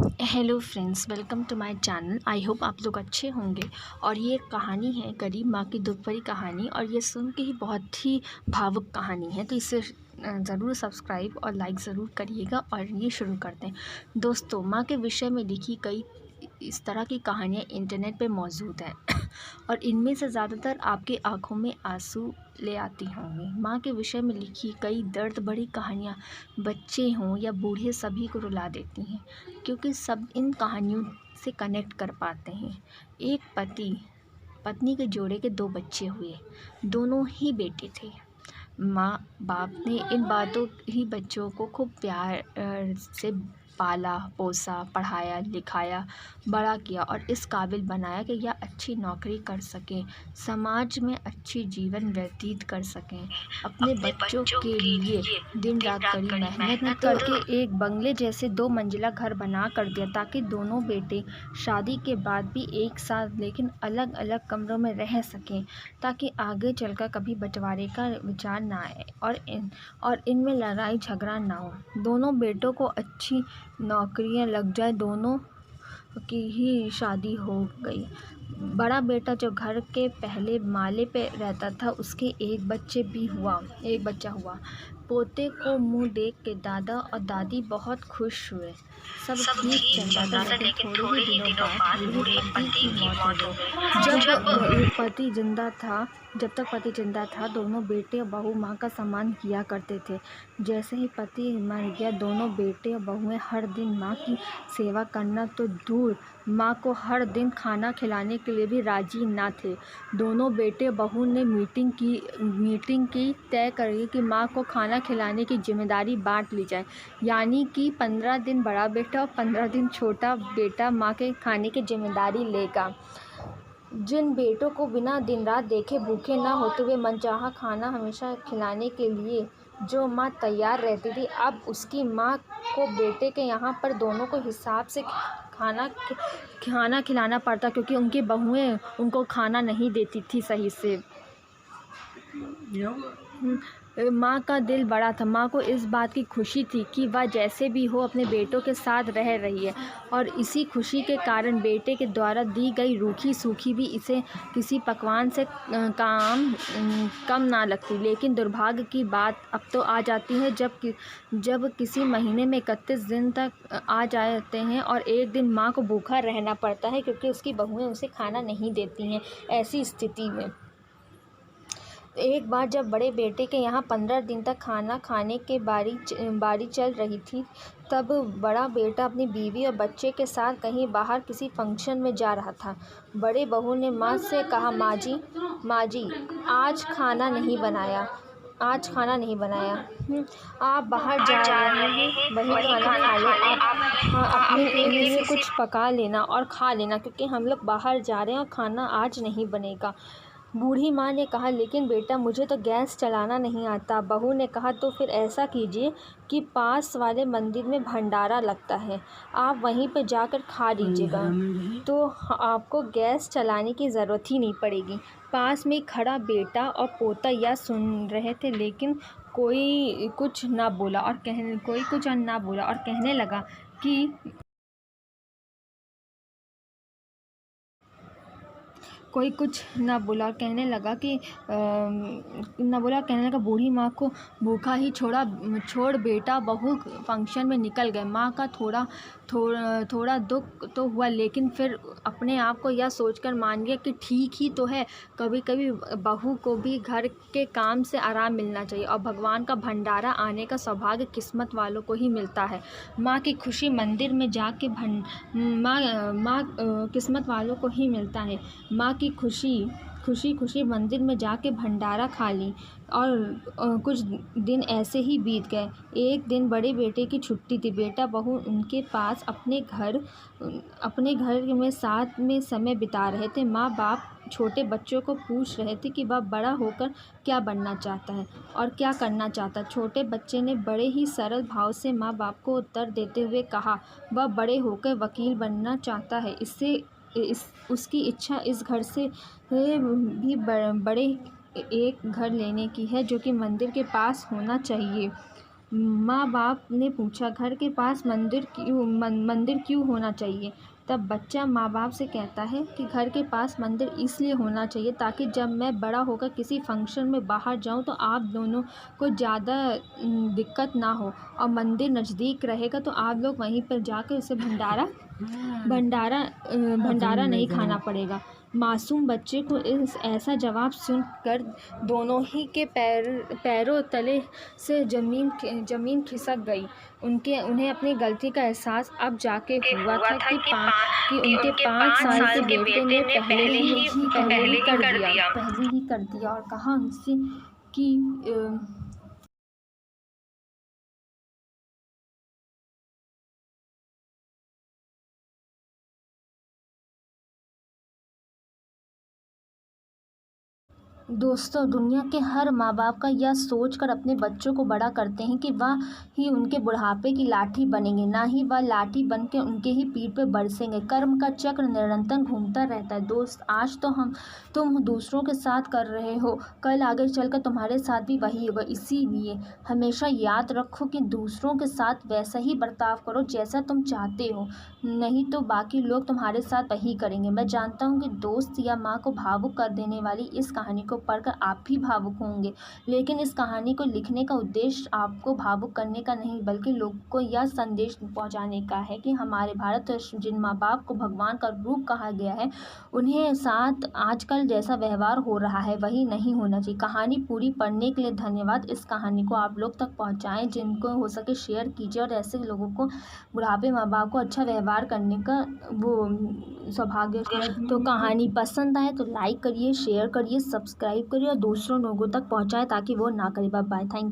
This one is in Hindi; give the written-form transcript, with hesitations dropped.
Hello friends, welcome to my channel. I hope आप लोग अच्छे होंगे। और ये कहानी है गरीब माँ की दुख भरी कहानी, और ये सुन के ही बहुत ही भावुक कहानी है। तो इसे ज़रूर सब्सक्राइब और लाइक ज़रूर करिएगा। और ये शुरू करते हैं। दोस्तों, माँ के विषय में लिखी कई इस तरह की कहानियाँ इंटरनेट पे मौजूद हैं और इनमें से ज़्यादातर आपकी आंखों में आंसू ले आती होंगी। माँ के विषय में लिखी कई दर्द भरी कहानियाँ बच्चे हों या बूढ़े सभी को रुला देती हैं, क्योंकि सब इन कहानियों से कनेक्ट कर पाते हैं। एक पति पत्नी के जोड़े के 2 बच्चे हुए, दोनों ही बेटे थे। माँ बाप ने इन बातों ही बच्चों को खूब प्यार से पाला पोसा, पढ़ाया लिखाया, बड़ा किया और इस काबिल बनाया कि यह अच्छी नौकरी कर सकें, समाज में अच्छी जीवन व्यतीत कर सकें। अपने बच्चों के लिए दिन रात कड़ी मेहनत करके एक बंगले जैसे 2 मंजिला घर बना कर दिया, ताकि दोनों बेटे शादी के बाद भी एक साथ लेकिन अलग अलग कमरों में रह सकें, ताकि आगे चलकर कभी बंटवारे का विचार ना आए और इनमें लड़ाई झगड़ा ना हो। दोनों बेटों को अच्छी नौकरियां लग जाए, दोनों की ही शादी हो गई। बड़ा बेटा जो घर के पहले माले पे रहता था, उसके एक बच्चा हुआ। पोते को मुंह देख के दादा और दादी बहुत खुश हुए। सब ठीक चल रहा था, लेकिन थोड़े ही दिनों बाद बूढ़े पति की मौत हो गई। जब तक पति जिंदा था, दोनों बेटे और बहू माँ का सम्मान किया करते थे। जैसे ही पति मर गया, दोनों बेटे और बहुएं हर दिन माँ की सेवा करना तो दूर, माँ को हर दिन खाना खिलाने के लिए भी राजी ना थे। दोनों बेटे और बहू ने मीटिंग की, तय करी कि माँ को खाना खिलाने की जिम्मेदारी बांट ली जाए। यानी कि 15 दिन बड़ा बेटा और 15 दिन छोटा बेटा माँ के खाने की जिम्मेदारी लेगा। जिन बेटों को बिना दिन रात देखे भूखे ना होते हुए मनचाहा खाना हमेशा खिलाने के लिए जो माँ तैयार रहती थी, अब उसकी माँ को बेटे के यहाँ पर दोनों को हिसाब से खाना खिलाना पड़ता, क्योंकि उनकी बहुएं उनको खाना नहीं देती थी सही से। माँ का दिल बड़ा था। माँ को इस बात की खुशी थी कि वह जैसे भी हो अपने बेटों के साथ रह रही है, और इसी खुशी के कारण बेटे के द्वारा दी गई रूखी सूखी भी इसे किसी पकवान से कम ना लगती। लेकिन दुर्भाग्य की बात अब तो आ जाती है जब किसी महीने में 31 दिन तक आ जाते हैं और एक दिन माँ को भूखा रहना पड़ता है, क्योंकि उसकी बहुएं उसे खाना नहीं देती हैं। ऐसी स्थिति में एक बार जब बड़े बेटे के यहाँ 15 दिन तक खाना खाने के बारी चल रही थी, तब बड़ा बेटा अपनी बीवी और बच्चे के साथ कहीं बाहर किसी फंक्शन में जा रहा था। बड़े बहू ने माँ से कहा, माँ जी, आज खाना नहीं बनाया। आप बाहर जा रहे हैं, वही खाना खा लो। आप अपने लिए कुछ पका लेना और खा लेना, क्योंकि हम लोग बाहर जा रहे हैं और खाना आज नहीं बनेगा। बूढ़ी माँ ने कहा, लेकिन बेटा, मुझे तो गैस चलाना नहीं आता। बहू ने कहा, तो फिर ऐसा कीजिए कि पास वाले मंदिर में भंडारा लगता है, आप वहीं पर जाकर खा लीजिएगा, तो आपको गैस चलाने की ज़रूरत ही नहीं पड़ेगी। पास में खड़ा बेटा और पोता यह सुन रहे थे, लेकिन कोई कुछ ना बोला और कहने लगा कि बूढ़ी माँ को भूखा ही छोड़ बेटा बहू फंक्शन में निकल गए। माँ का थोड़ा दुख तो हुआ, लेकिन फिर अपने आप को यह सोचकर मान गया कि ठीक ही तो है, कभी कभी बहू को भी घर के काम से आराम मिलना चाहिए, और भगवान का भंडारा आने का सौभाग्य किस्मत वालों को ही मिलता है। माँ की खुशी मंदिर में जाके किस्मत वालों को ही मिलता है। माँ की खुशी मंदिर में जाके भंडारा खा ली, और कुछ दिन ऐसे ही बीत गए। एक दिन बड़े बेटे की छुट्टी थी। बेटा बहू उनके पास अपने घर में साथ में समय बिता रहे थे। माँ बाप छोटे बच्चों को पूछ रहे थे कि वह बड़ा होकर क्या बनना चाहता है और क्या करना चाहता है। छोटे बच्चे ने बड़े ही सरल भाव से माँ बाप को उत्तर देते हुए कहा, वह बड़े होकर वकील बनना चाहता है। उसकी इच्छा इस घर से भी बड़े एक घर लेने की है, जो कि मंदिर के पास होना चाहिए। माँ बाप ने पूछा, घर के पास मंदिर क्यों होना चाहिए? तब बच्चा माँ बाप से कहता है कि घर के पास मंदिर इसलिए होना चाहिए ताकि जब मैं बड़ा होकर किसी फंक्शन में बाहर जाऊँ तो आप दोनों को ज़्यादा दिक्कत ना हो, और मंदिर नज़दीक रहेगा तो आप लोग वहीं पर जाकर उसे भंडारा नहीं खाना पड़ेगा। मासूम बच्चे को ऐसा जवाब सुनकर दोनों ही के पैरों तले से ज़मीन खिसक गई। उन्हें अपनी गलती का एहसास अब जाके हुआ था कि उनके 5 साल के बेटे ने पहले ही कर दिया और कहा उनसे कि दोस्तों, दुनिया के हर माँ बाप का यह सोचकर अपने बच्चों को बड़ा करते हैं कि वह ही उनके बुढ़ापे की लाठी बनेंगे, ना ही वह लाठी बनकर उनके ही पीठ पे बरसेंगे। कर्म का चक्र निरंतर घूमता रहता है दोस्त। आज तो तुम दूसरों के साथ कर रहे हो, कल आगे चलकर तुम्हारे साथ भी वही होगा। इसीलिए हमेशा याद रखो कि दूसरों के साथ वैसा ही बर्ताव करो जैसा तुम चाहते हो, नहीं तो बाकी लोग तुम्हारे साथ वही करेंगे। मैं जानता हूँ कि दोस्त या माँ को भावुक कर देने वाली इस कहानी को पढ़कर आप भी भावुक होंगे, लेकिन इस कहानी को लिखने का उद्देश्य आपको भावुक करने का नहीं, बल्कि लोगों को यह संदेश पहुंचाने का है कि हमारे भारत जिन माँ बाप को भगवान का रूप कहा गया है, उन्हें साथ आजकल जैसा व्यवहार हो रहा है वही नहीं होना चाहिए। कहानी पूरी पढ़ने के लिए धन्यवाद। इस कहानी को आप लोग तक पहुँचाएँ, जिनको हो सके शेयर कीजिए, और ऐसे लोगों को, बुढ़ापे माँ बाप को अच्छा व्यवहार करने का वो सौभाग्य। तो कहानी पसंद आए तो लाइक करिए, शेयर करिए, सब्सक्राइब करिए और दूसरों लोगों तक पहुंचाएं ताकि वो ना करें। Bye bye, thank you.